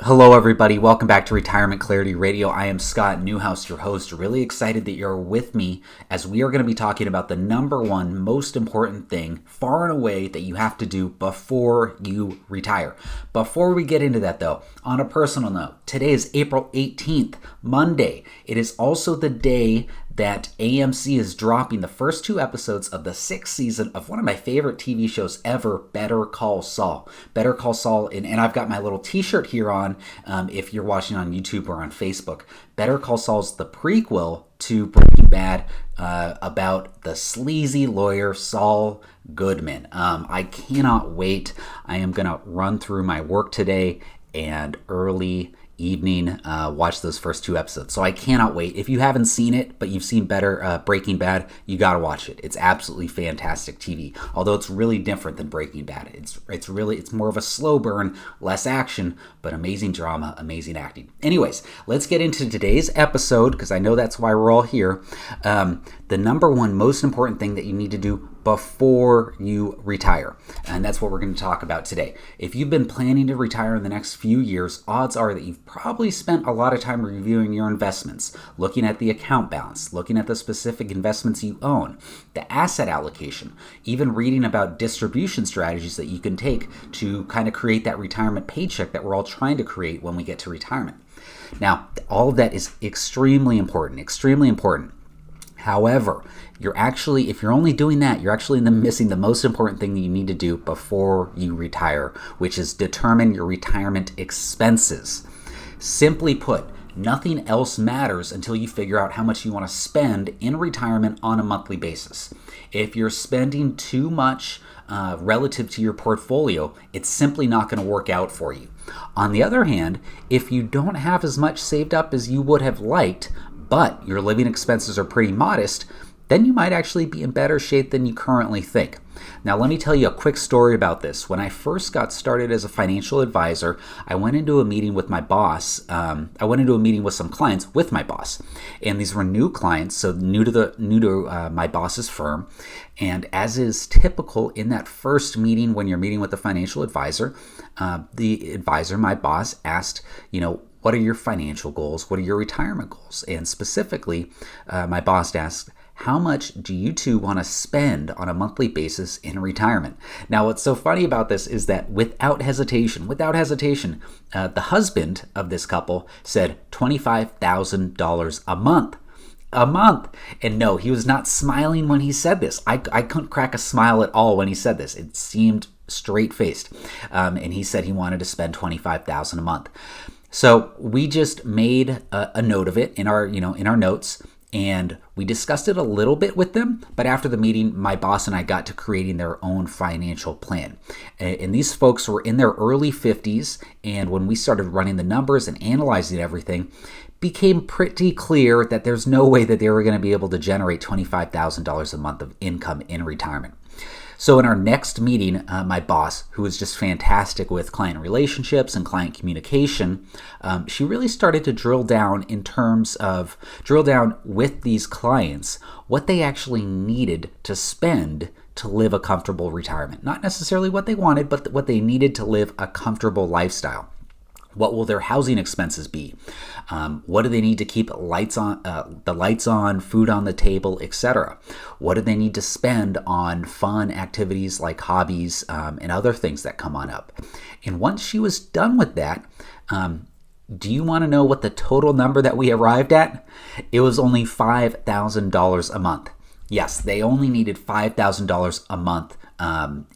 Hello, everybody. Welcome back to Retirement Clarity Radio. I am Scott Newhouse, your host. Really excited that you're with me as we are going to be talking about the number one most important thing, far and away, that you have to do before you retire. Before we get into that, though, on a personal note, today is April 18th, Monday. It is also the day that AMC is dropping the first two episodes of the sixth season of one of my favorite TV shows ever, Better Call Saul. Better Call Saul, and I've got my little t-shirt here on if you're watching on YouTube or on Facebook. Better Call Saul is the prequel to Breaking Bad about the sleazy lawyer Saul Goodman. I cannot wait. I am going to run through my work today and early evening, watch those first two episodes. So I cannot wait. If you haven't seen it, but you've seen Breaking Bad, you gotta watch it. It's absolutely fantastic TV. Although it's really different than Breaking Bad. It's more of a slow burn, less action, but amazing drama, amazing acting. Anyways, let's get into today's episode, because I know that's why we're all here. The number one most important thing that you need to do before you retire. And that's what we're going to talk about today. If you've been planning to retire in the next few years, odds are that you've probably spent a lot of time reviewing your investments, looking at the account balance, looking at the specific investments you own, the asset allocation, even reading about distribution strategies that you can take to kind of create that retirement paycheck that we're all trying to create when we get to retirement. Now, all of that is extremely important, extremely important. However, if you're only doing that, you're actually missing the most important thing that you need to do before you retire, which is determine your retirement expenses. Simply put, nothing else matters until you figure out how much you want to spend in retirement on a monthly basis. If you're spending too much relative to your portfolio, it's simply not going to work out for you. On the other hand, if you don't have as much saved up as you would have liked, but your living expenses are pretty modest, then you might actually be in better shape than you currently think. Now, let me tell you a quick story about this. When I first got started as a financial advisor, I went into a meeting with my boss. I went into a meeting with some clients with my boss, and these were new clients, so new to my boss's firm. And as is typical in that first meeting when you're meeting with a financial advisor, the advisor, my boss, asked, what are your financial goals? What are your retirement goals? And specifically, my boss asked, how much do you two want to spend on a monthly basis in retirement? Now, what's so funny about this is that without hesitation, the husband of this couple said $25,000 a month. A month. And no, he was not smiling when he said this. I couldn't crack a smile at all when he said this. It seemed straight-faced. And he said he wanted to spend $25,000 a month. So we just made a note of it in our notes, and we discussed it a little bit with them. But after the meeting, my boss and I got to creating their own financial plan. And these folks were in their early 50s, and when we started running the numbers and analyzing everything, became pretty clear that there's no way that they were going to be able to generate $25,000 a month of income in retirement. So in our next meeting, my boss, who is just fantastic with client relationships and client communication, she really started to drill down with these clients what they actually needed to spend to live a comfortable retirement. Not necessarily what they wanted, but what they needed to live a comfortable lifestyle. What will their housing expenses be? What do they need to keep the lights on, food on the table, etc.? What do they need to spend on fun activities like hobbies and other things that come on up? And once she was done with that, do you want to know what the total number that we arrived at? It was only $5,000 a month. Yes, they only needed $5,000 a month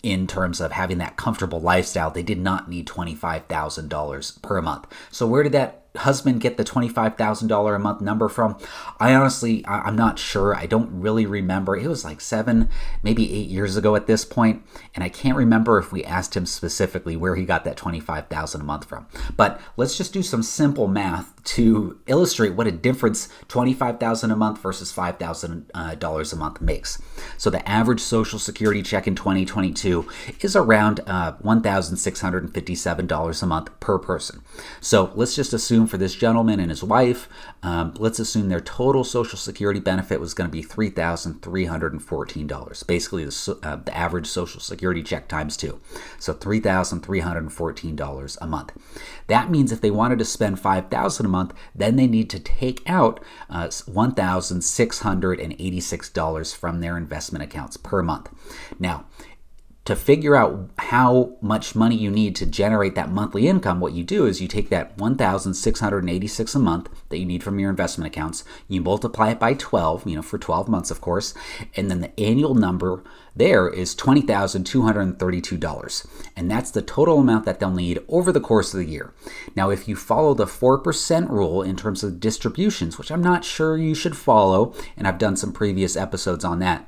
in terms of having that comfortable lifestyle. They did not need $25,000 per month. So where did that husband get the $25,000 a month number from? I'm not sure. I don't really remember. It was like 7, maybe 8 years ago at this point, and I can't remember if we asked him specifically where he got that $25,000 a month from. But let's just do some simple math to illustrate what a difference $25,000 a month versus $5,000 a month makes. So the average Social Security check in 2022 is around $1,657 a month per person. So let's just assume for this gentleman and his wife, let's assume their total Social Security benefit was going to be $3,314. Basically, the average Social Security check times 2. So $3,314 a month. That means if they wanted to spend $5,000 a month, then they need to take out $1,686 from their investment accounts per month. Now, to figure out how much money you need to generate that monthly income, what you do is you take that $1,686 a month that you need from your investment accounts, you multiply it by 12, for 12 months, of course, and then the annual number there is $20,232. And that's the total amount that they'll need over the course of the year. Now, if you follow the 4% rule in terms of distributions, which I'm not sure you should follow, and I've done some previous episodes on that,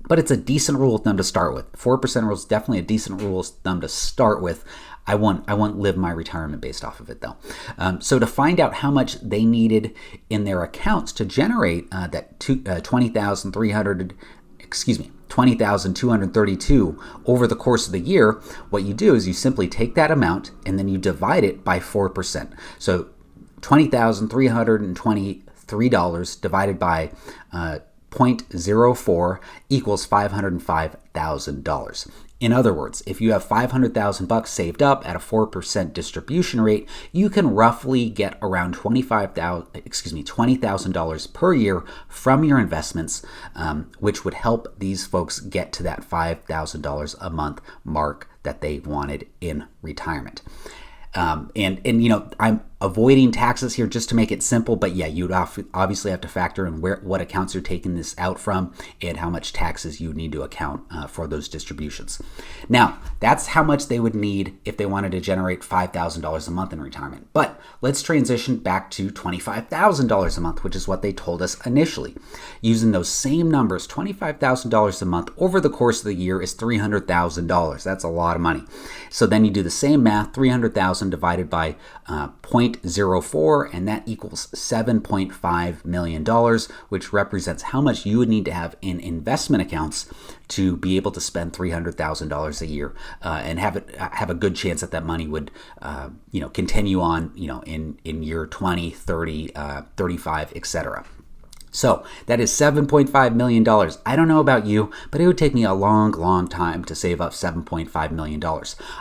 but it's a decent rule of thumb to start with. 4% rule is definitely a decent rule of thumb to start with. I won't live my retirement based off of it though. So to find out how much they needed in their accounts to generate that $20,232 over the course of the year, what you do is you simply take that amount and then you divide it by 4%. So $20,323 divided by 0.04 equals $505,000. In other words, if you have $500,000 saved up at a 4% distribution rate, you can roughly get around $20,000 per year from your investments, which would help these folks get to that $5,000 a month mark that they wanted in retirement. I'm avoiding taxes here just to make it simple, but yeah, you'd obviously have to factor in what accounts you're taking this out from and how much taxes you need to account for those distributions. Now, that's how much they would need if they wanted to generate $5,000 a month in retirement. But let's transition back to $25,000 a month, which is what they told us initially. Using those same numbers, $25,000 a month over the course of the year is $300,000. That's a lot of money. So then you do the same math, $300,000 divided by 0.04, and that equals $7.5 million, which represents how much you would need to have in investment accounts to be able to spend $300,000 a year and have a good chance that money would continue on in year 20, 30, 35, etc. So that is $7.5 million. I don't know about you, but it would take me a long, long time to save up $7.5 million.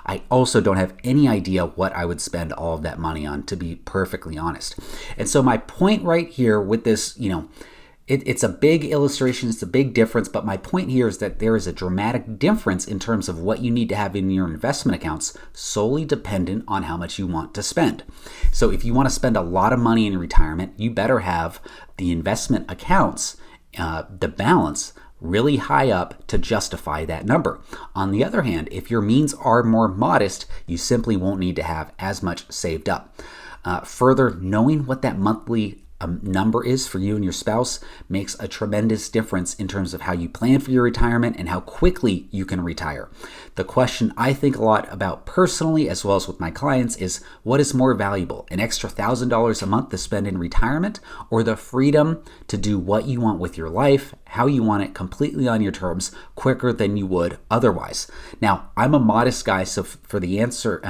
I also don't have any idea what I would spend all of that money on, to be perfectly honest. And so my point right here with this, it's a big illustration, it's a big difference, but my point here is that there is a dramatic difference in terms of what you need to have in your investment accounts, solely dependent on how much you want to spend. So if you want to spend a lot of money in retirement, you better have the investment accounts, the balance, really high up to justify that number. On the other hand, if your means are more modest, you simply won't need to have as much saved up. Further, knowing what that monthly number is for you and your spouse makes a tremendous difference in terms of how you plan for your retirement and how quickly you can retire. The question I think a lot about personally, as well as with my clients, is what is more valuable, an extra $1,000 a month to spend in retirement, or the freedom to do what you want with your life, how you want it, completely on your terms, quicker than you would otherwise? Now, I'm a modest guy, so the answer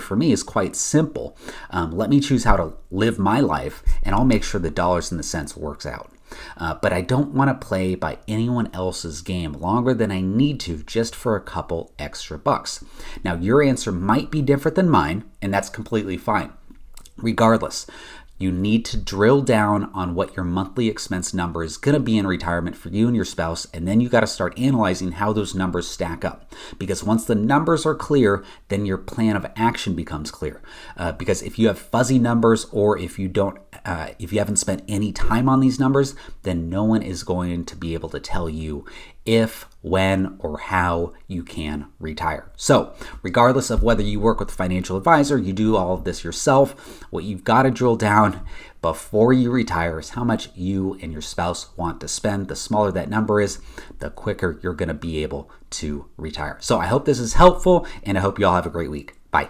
for me is quite simple. Let me choose how to live my life, and I'll make sure the dollars and the cents works out. But I don't want to play by anyone else's game longer than I need to just for a couple extra bucks. Now, your answer might be different than mine, and that's completely fine. Regardless, you need to drill down on what your monthly expense number is going to be in retirement for you and your spouse, and then you got to start analyzing how those numbers stack up. Because once the numbers are clear, then your plan of action becomes clear. Because if you have fuzzy numbers, or if you haven't spent any time on these numbers, then no one is going to be able to tell you if, when, or how you can retire. So regardless of whether you work with a financial advisor, you do all of this yourself, what you've got to drill down before you retire is how much you and your spouse want to spend. The smaller that number is, the quicker you're going to be able to retire. So I hope this is helpful, and I hope you all have a great week. Bye.